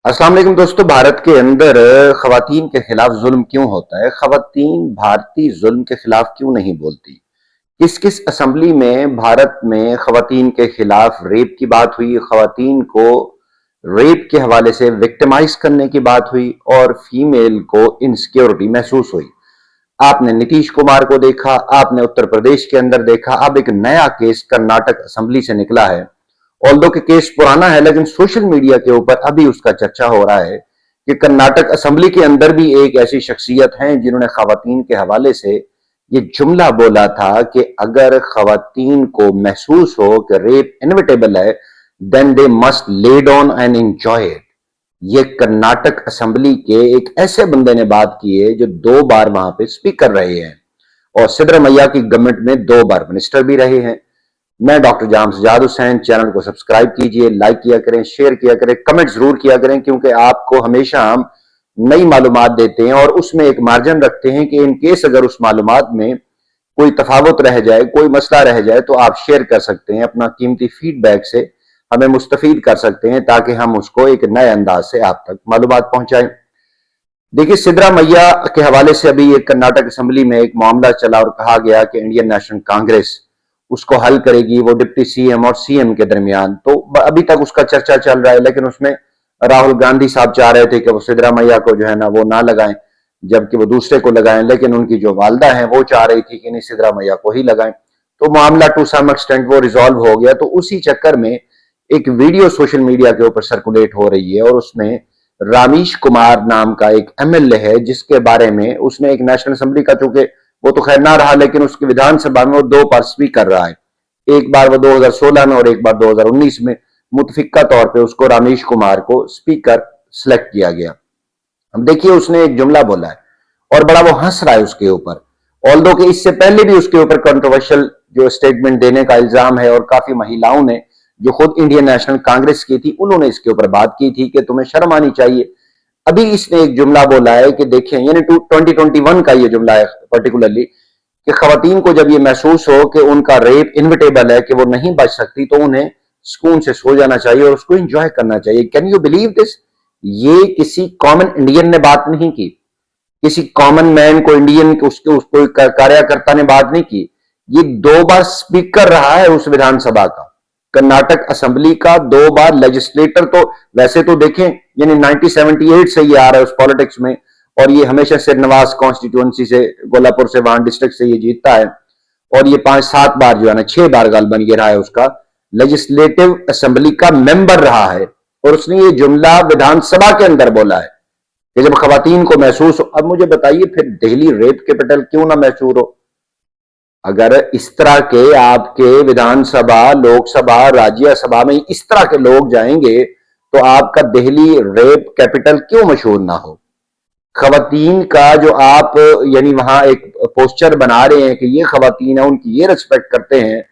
अस्सलाम वालेकुम दोस्तों। भारत के अंदर खवातीन के खिलाफ जुल्म क्यों होता है? खवातीन भारतीय जुल्म के खिलाफ क्यों नहीं बोलती? किस किस असेंबली में भारत में खवातीन के खिलाफ रेप की बात हुई, खवातीन को रेप के हवाले से विक्टिमाइज करने की बात हुई और फीमेल को इनसिक्योरिटी महसूस हुई। आपने नीतीश कुमार को देखा, आपने उत्तर प्रदेश के अंदर देखा, अब एक नया केस कर्नाटक असेंबली से निकला है। ऑल्दो के केस पुराना है लेकिन सोशल मीडिया के ऊपर अभी उसका चर्चा हो रहा है कि कर्नाटक असेंबली के अंदर भी एक ऐसी शख्सियत है जिन्होंने खवातीन के हवाले से ये जुमला बोला था कि अगर खवातीन को महसूस हो कि रेप इनविटेबल है, then they must lay down and enjoy it. ये कर्नाटक असेंबली के एक ऐसे बंदे ने बात की है जो 2 बार वहां पे स्पीकर रहे हैं और सिद्धरामैया की गवर्नमेंट में 2 बार मिनिस्टर भी रहे हैं। मैं डॉक्टर जाम सजाद हुसैन। चैनल को सब्सक्राइब कीजिए, लाइक किया करें, शेयर किया करें, कमेंट जरूर किया करें, क्योंकि आपको हमेशा हम नई मालूमात देते हैं और उसमें एक मार्जिन रखते हैं कि इन केस अगर उस मालूमात में कोई तफावत रह जाए, कोई मसला रह जाए, तो आप शेयर कर सकते हैं, अपना कीमती फीडबैक से हमें मुस्तफीद कर सकते हैं ताकि हम उसको एक नए अंदाज से आप तक मालूमात पहुंचाएं। देखिए, सिद्धरामैया के हवाले से अभी एक कर्नाटक असेंबली में एक मामला चला और कहा गया कि इंडियन नेशनल कांग्रेस उसको हल करेगी, वो डिप्टी सीएम और सीएम के दरमियान। तो अभी तक उसका चर्चा चल रहा है, लेकिन उसमें राहुल गांधी साहब चाह रहे थे कि वो सिद्धरामैया को जो है ना वो ना लगाएं, जबकि वो दूसरे को लगाएं, लेकिन उनकी जो वालदा है वो चाह रही थी कि नहीं, सिद्धरामैया को ही लगाएं। तो मामला टू सम एक्सटेंट वो रिजॉल्व हो गया। तो उसी चक्कर में एक वीडियो सोशल मीडिया के ऊपर सर्कुलेट हो रही है और उसमें रामीश कुमार नाम का एक एमएलए है जिसके बारे में उसने एक नेशनल असेंबली का, चूंकि वो तो खैर ना रहा, लेकिन उसकी विधानसभा में वो 2 बार स्पीकर रहा है। एक बार वो 2016 में और एक बार 2019 में मुतफिका तौर पे उसको रामेश कुमार को स्पीकर सिलेक्ट किया गया। अब देखिए, उसने एक जुमला बोला है और बड़ा वो हंस रहा है उसके ऊपर। ऑल्दो के इससे पहले भी उसके ऊपर कंट्रोवर्शियल जो स्टेटमेंट देने का इल्जाम है और काफी महिलाओं ने जो खुद इंडियन नेशनल कांग्रेस की थी उन्होंने इसके ऊपर बात की थी कि तुम्हें शर्म आनी चाहिए। अभी इसने एक जुमला बोला है कि देखिए, यानी 2021 का ये जुमला है पर्टिकुलरली, कि खवातीन को जब ये महसूस हो कि उनका रेप इनविटेबल है, कि वो नहीं बच सकती, तो उन्हें सुकून से सो जाना चाहिए और उसको एंजॉय करना चाहिए। Can you believe this? ये किसी कॉमन इंडियन ने बात नहीं की, किसी कॉमन मैन को, इंडियन उसके उसको कार्यकर्ता ने बात नहीं की। ये 2 बार स्पीकर रहा है उस विधानसभा का, कर्नाटक असेंबली का 2 बार लेजिस्लेटर। तो वैसे तो देखें, यानी 1978 से ये आ रहा है उस पॉलिटिक्स में और ये हमेशा श्रीनिवास कॉन्स्टिट्यूएंसी से, गोलापुर से, वहां डिस्ट्रिक्ट से ये जीतता है और ये 5-7 बार जो है ना, 6 बार गालबन ये रहा है उसका लेजिस्लेटिव असेंबली का मेंबर रहा है। और उसने ये जुमला विधानसभा के अंदर बोला है कि जब खवातीन को महसूस हो। अब मुझे बताइए, फिर दिल्ली रेप कैपिटल क्यों ना महसूस हो? अगर इस तरह के आपके विधानसभा, लोकसभा, राज्यसभा में इस तरह के लोग जाएंगे तो आपका दिल्ली रेप कैपिटल क्यों मशहूर ना हो? खवातीन का जो आप यानी वहां एक पोस्टर बना रहे हैं कि ये खवातीन है, उनकी ये रिस्पेक्ट करते हैं,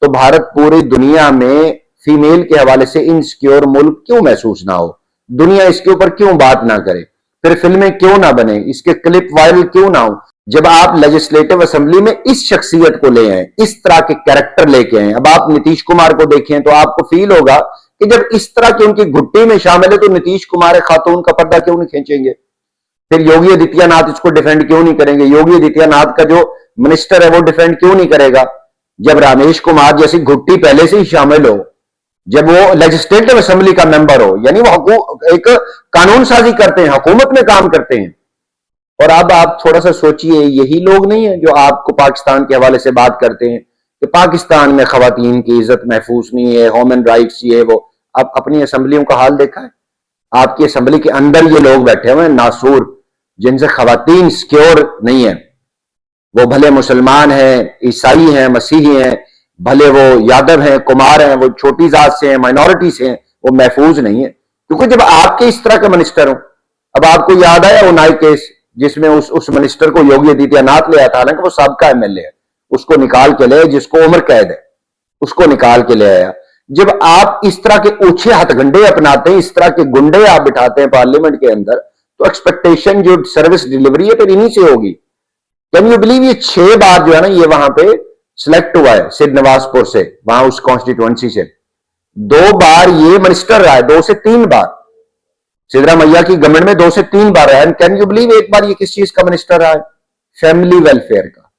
तो भारत पूरी दुनिया में फीमेल के हवाले से इनसिक्योर मुल्क क्यों महसूस ना हो? दुनिया इसके ऊपर क्यों बात ना करे? फिर फिल्में क्यों ना बने? इसके क्लिप वायरल क्यों ना हो? जब आप लेजिस्लेटिव असेंबली में इस शख्सियत को ले आए, इस तरह के कैरेक्टर लेके आए, अब आप नीतीश कुमार को देखें तो आपको फील होगा कि जब इस तरह की उनकी घुट्टी में शामिल है तो नीतीश कुमार खातून का पर्दा क्यों नहीं खींचेंगे? फिर योगी आदित्यनाथ इसको डिफेंड क्यों नहीं करेंगे? योगी आदित्यनाथ का जो मिनिस्टर है वो डिफेंड क्यों नहीं करेगा? जब रामेश कुमार जैसी घुट्टी पहले से ही शामिल हो, जब वो लेजिस्लेटिव असेंबली का मेंबर हो, यानी वो एक कानून साजी करते हैं, हुकूमत में काम करते हैं। और अब आप थोड़ा सा सोचिए, यही लोग नहीं है जो आपको पाकिस्तान के हवाले से बात करते हैं कि पाकिस्तान में खवातीन की इज्जत महफूज नहीं है, ह्यूमन राइट्स ये वो। आप अपनी असेंबलियों का हाल देखा है? आपकी असेंबली के अंदर ये लोग बैठे हुए हैं नासूर, जिनसे खवातीन सिक्योर नहीं है। वो भले मुसलमान हैं, ईसाई हैं, मसीही हैं, भले वो यादव हैं, कुमार हैं, वो छोटी जात से हैं, माइनॉरिटी से हैं, वो महफूज नहीं है। क्योंकि जब आपके इस तरह के मिनिस्टर हो, अब आपको याद आया वो नाई केस जिसमें उस मिनिस्टर को योगी आदित्यनाथ ले आया था, हालांकि वो सबका एमएलए है, उसको निकाल के ले, जिसको उम्र कैद है उसको निकाल के ले आया। जब आप इस तरह के ऊंचे हथगंडे अपनाते हैं, इस तरह के गुंडे आप बिठाते हैं पार्लियामेंट के अंदर, तो एक्सपेक्टेशन जो सर्विस डिलीवरी है फिर इन्हीं से होगी। कैन यू बिलीव, ये 6 बार जो है ना ये वहां पे सिलेक्ट हुआ है श्रीनिवासपुर से, वहां उस कॉन्स्टिट्यूएंसी से 2 बार ये मिनिस्टर रहा है, 2 से 3 बार सिद्धरामैया की गवर्नमेंट में 2 से 3 बार है। कैन यू बिलीव, एक बार ये किस चीज का मिनिस्टर रहा है? फैमिली वेलफेयर का।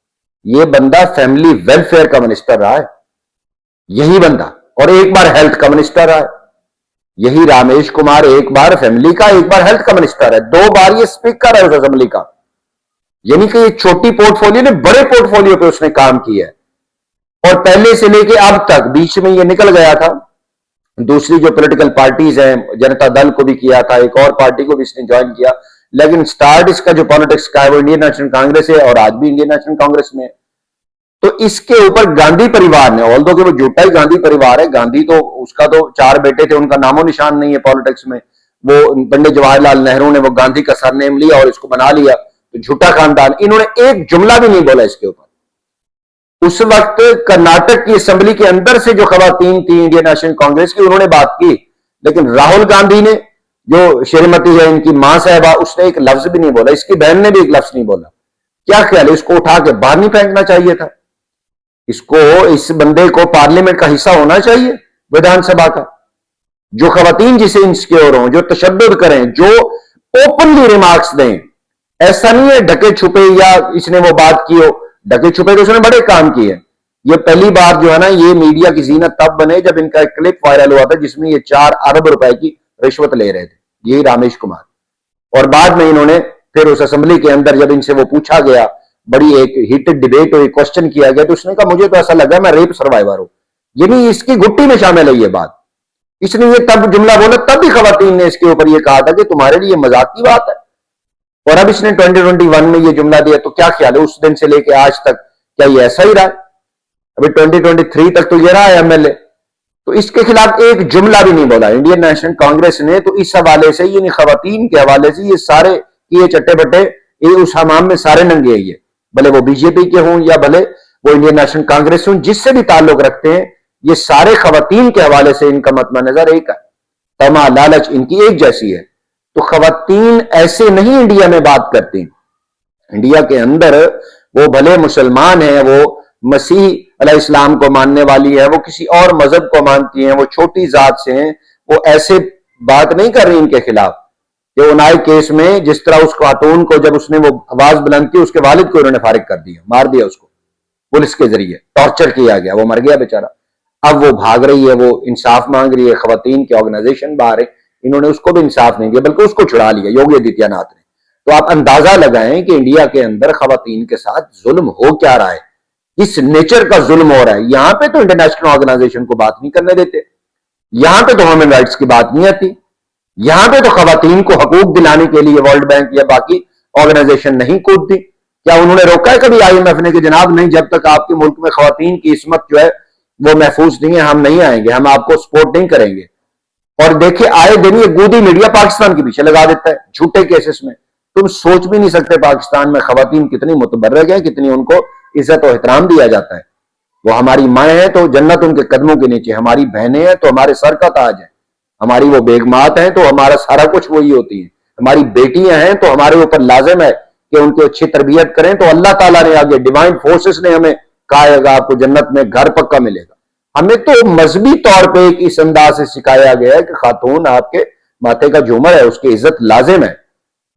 ये बंदा फैमिली वेलफेयर का मिनिस्टर रहा है, यही बंदा। और एक बार हेल्थ का मिनिस्टर रहा है, यही रामेश कुमार। एक बार फैमिली का, एक बार हेल्थ का मिनिस्टर है। 2 बार ये स्पीकर है उस असेंबली का। यानी कि ये छोटी पोर्टफोलियो ने बड़े पोर्टफोलियो पे उसने काम किया है। और पहले से लेके अब तक, बीच में ये निकल गया था, दूसरी जो पॉलिटिकल पार्टीज हैं, जनता दल को भी किया था, एक और पार्टी को भी इसने ज्वाइन किया, लेकिन स्टार्ट इसका जो पॉलिटिक्स का है वो इंडियन नेशनल कांग्रेस है, और आज भी इंडियन नेशनल कांग्रेस में है। तो इसके ऊपर गांधी परिवार ने, ऑल्दो कि वो झूठा ही गांधी परिवार है, गांधी तो उसका तो 4 बेटे थे, उनका नामो निशान नहीं है पॉलिटिक्स में। वो पंडित जवाहरलाल नेहरू ने वो गांधी का सरनेम लिया और इसको बना लिया, तो झूठा खानदान। इन्होंने एक जुमला भी नहीं बोला इसके ऊपर। उस वक्त कर्नाटक की असेंबली के अंदर से जो खवातीन थी इंडियन नेशनल कांग्रेस की, उन्होंने बात की, लेकिन राहुल गांधी ने, जो श्रीमती है इनकी मां साहबा, उसने एक लफ्ज भी नहीं बोला। इसकी बहन ने भी एक लफ्ज नहीं बोला। क्या ख्याल है, इसको उठा के बाहर नहीं फेंकना चाहिए था? इसको, इस बंदे को पार्लियामेंट का हिस्सा होना चाहिए, विधानसभा का। जो खवातीन जिसे इंसिक्योर हों, जो तशद्दुद करें, जो ओपनली रिमार्क्स दें, ऐसा नहीं है ढके छुपे या इसने वो बात की हो। ढके छुपे तो उसने बड़े काम किए। ये पहली बार जो है ना, ये मीडिया की जीनत तब बने जब इनका एक क्लिप वायरल हुआ था जिसमें ये 4 अरब रुपए की रिश्वत ले रहे थे, यही रामेश कुमार। और बाद में इन्होंने फिर उस असेंबली के अंदर जब इनसे वो पूछा गया, बड़ी एक हीटेड डिबेट हुई, क्वेश्चन किया गया, तो उसने कहा मुझे तो ऐसा लगा मैं रेप सर्वाइवर हूं। यानी इसकी घुट्टी में शामिल है ये बात। इसने ये तब जुमला बोला, तब भी खवातीन ने इसके ऊपर ये कहा था कि तुम्हारे लिए मजाक की बात है। और अब इसने 2021 में ये जुमला दिया, तो क्या ख्याल है उस दिन से लेके आज तक क्या ये ऐसा ही रहा है? अभी 2023 तक तो ये रहा है एमएलए। तो इसके खिलाफ एक जुमला भी नहीं बोला इंडियन नेशनल कांग्रेस ने। तो इस हवाले से, यानी खवातीन के हवाले से, ये सारे ये चट्टे बट्टे, ये उस हमाम में सारे नंगे ये, भले वो बीजेपी के हों या भले वो इंडियन नेशनल कांग्रेस हों, जिससे भी ताल्लुक रखते हैं, ये सारे खवातीन के हवाले से इनका मतमा नजर एक है। तमा लालच इनकी एक जैसी है। तो खवातीन ऐसे नहीं इंडिया में बात करती। इंडिया के अंदर वो भले मुसलमान है, वो मसीह अलैहि इस्लाम को मानने वाली है, वो किसी और मजहब को मानती हैं, वो छोटी जात से हैं, वो ऐसे बात नहीं कर रही इनके खिलाफ। ये उनाई केस में जिस तरह उस खातून को, जब उसने वो आवाज बुलंद की, उसके वालिद को उन्होंने फारिग कर दिया, मार दिया उसको पुलिस के जरिए, टॉर्चर किया गया, वो मर गया बेचारा। अब वो भाग रही है, वो इंसाफ मांग रही है, खवातीन की ऑर्गेनाइजेशन बाहर है, इन्होंने उसको भी इंसाफ नहीं दिया, बल्कि उसको छुड़ा लिया योगी आदित्यनाथ ने। तो आप अंदाजा लगाएं कि इंडिया के अंदर खवातीन के साथ जुल्म हो क्या रहा है, किस नेचर का जुल्म हो रहा है। यहां पे तो इंटरनेशनल ऑर्गेनाइजेशन को बात नहीं करने देते, यहां पे तो ह्यूमन राइट्स की बात नहीं आती, यहां पे तो खवातीन को हकूक दिलाने के लिए वर्ल्ड बैंक या बाकी ऑर्गेनाइजेशन नहीं कूदती। क्या उन्होंने रोका है कभी IMF ने कि जनाब नहीं, जब तक आपके मुल्क में खवातीन की इस्मत जो है वो महफूज नहीं है, हम नहीं आएंगे, हम आपको सपोर्ट नहीं करेंगे। और देखिए, आए दिन ये गोदी मीडिया पाकिस्तान के पीछे लगा देता है झूठे केसेस में। तुम सोच भी नहीं सकते पाकिस्तान में खवातीन कितनी मुतबर्रक है, कितनी उनको इज्जत और एहतराम दिया जाता है। वो हमारी माएँ हैं तो जन्नत उनके कदमों के नीचे, हमारी बहनें हैं तो हमारे सर का ताज है, हमारी वो बेगमात हैं तो हमारा सारा कुछ वही होती है, हमारी बेटियां हैं तो हमारे ऊपर लाजिम है कि उनकी अच्छी तरबियत करें। तो अल्लाह ताला ने आगे डिवाइन फोर्सेस ने हमें कहा है आपको जन्नत में घर पक्का मिलेगा। हमें तो मजहबी तौर पे एक इस अंदाज से सिखाया गया है कि खातून आपके माथे का झूमर है, उसकी इज्जत लाजिम है।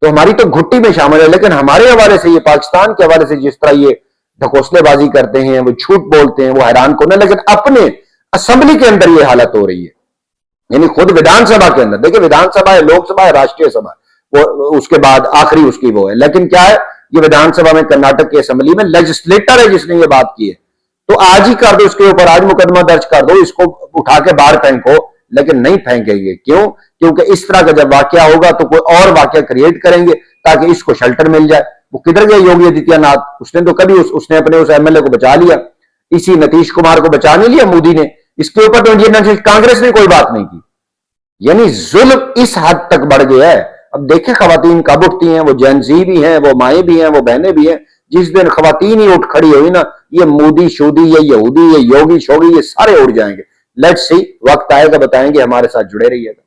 तो हमारी तो घुट्टी में शामिल है। लेकिन हमारे हवाले से, ये पाकिस्तान के हवाले से जिस तरह ये ढकोसलेबाजी करते हैं, वो झूठ बोलते हैं, वो हैरान कौन है। लेकिन अपने असेंबली के अंदर ये हालत हो रही है, यानी खुद विधानसभा के अंदर। देखिए, विधानसभा है, लोकसभा है, राष्ट्रीय सभा, वो उसके बाद आखिरी उसकी वो है। लेकिन क्या है, ये विधानसभा में कर्नाटक की असेंबली में लेजिस्लेटर है जिसने ये बात की है। तो आज ही कर दो इसके ऊपर, आज मुकदमा दर्ज कर दो, इसको उठा के बाहर फेंको। लेकिन नहीं फेंकेंगे, क्यों? क्योंकि इस तरह का जब वाकया होगा तो कोई और वाकया क्रिएट करेंगे ताकि इसको शेल्टर मिल जाए। वो किधर गया योगी आदित्यनाथ? उसने तो कभी उसने अपने उस MLA को बचा लिया, इसी नीतीश कुमार को बचा नहीं लिया मोदी ने। इसके ऊपर तो इंडियन नेशनल कांग्रेस ने कोई बात नहीं की। यानी जुल्म इस हद तक बढ़ गया है। अब देखें खवातीन कब उठती हैं, वो जेनजी भी हैं, वो माएँ भी हैं, वो बहनें भी हैं। जिस दिन खवातीन ही उठ खड़ी हुई ना, ये मोदी शोदी, ये यहूदी, ये योगी शोगी, ये सारे उड़ जाएंगे। लेट्स सी, वक्त आएगा बताएंगे। हमारे साथ जुड़े रहिएगा।